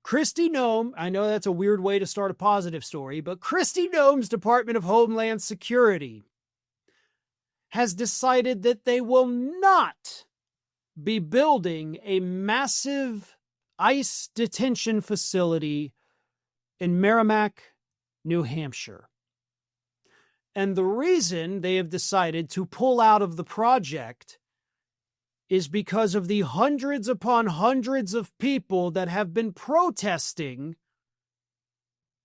Kristi Noem, I know that's a weird way to start a positive story, but Kristi Noem's Department of Homeland Security has decided that they will not be building a massive ICE detention facility in Merrimack, New Hampshire. And the reason they have decided to pull out of the project is because of the hundreds upon hundreds of people that have been protesting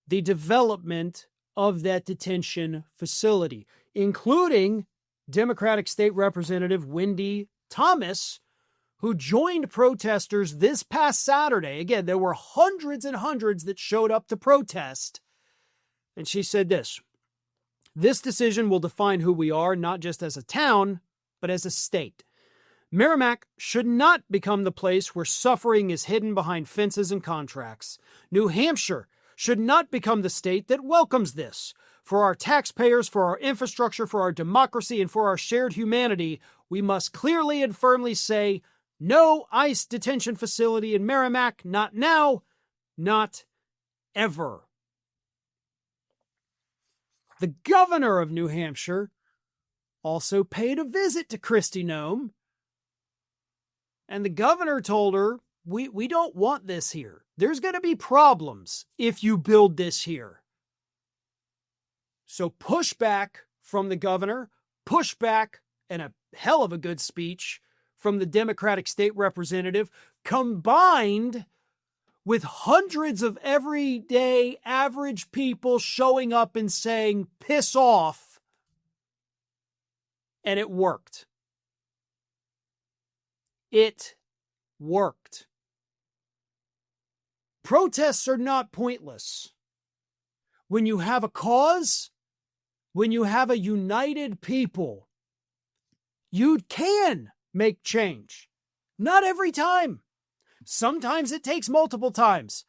the development of that detention facility, including Democratic State Representative Wendy Thomas, who joined protesters this past Saturday. Again, there were hundreds and hundreds that showed up to protest. And she said this: "This decision will define who we are, not just as a town, but as a state. Merrimack should not become the place where suffering is hidden behind fences and contracts. New Hampshire should not become the state that welcomes this. For our taxpayers, for our infrastructure, for our democracy, and for our shared humanity, we must clearly and firmly say, no ICE detention facility in Merrimack, not now, not ever." The governor of New Hampshire also paid a visit to Kristi Noem, and the governor told her, we don't want this here. There's going to be problems if you build this here. So pushback from the governor, pushback, and a hell of a good speech from the Democratic state representative, combined with hundreds of everyday average people showing up and saying, piss off. And it worked. It worked. Protests are not pointless. When you have a cause, when you have a united people, you can make change. Not every time. Sometimes it takes multiple times.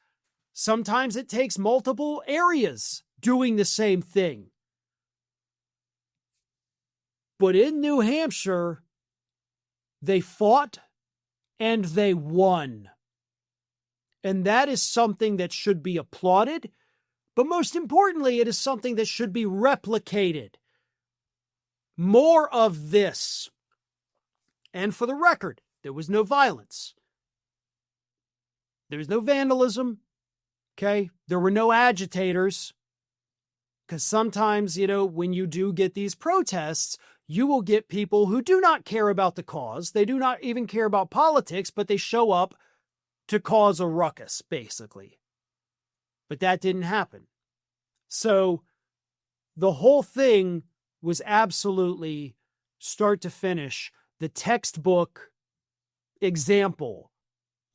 Sometimes it takes multiple areas doing the same thing. But in New Hampshire, they fought and they won. And that is something that should be applauded. But most importantly, it is something that should be replicated. More of this. And for the record, there was no violence. There was no vandalism. Okay? There were no agitators. Because sometimes, when you do get these protests, you will get people who do not care about the cause. They do not even care about politics, but they show up to cause a ruckus, basically. But that didn't happen. So the whole thing was absolutely, start to finish, the textbook example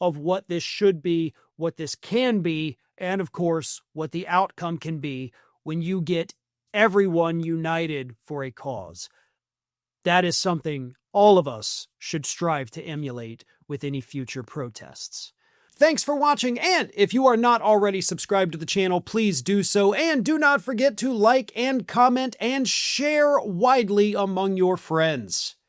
of what this should be, what this can be, and of course, what the outcome can be when you get everyone united for a cause. That is something all of us should strive to emulate with any future protests. Thanks for watching, and if you are not already subscribed to the channel, please do so, and do not forget to like and comment and share widely among your friends.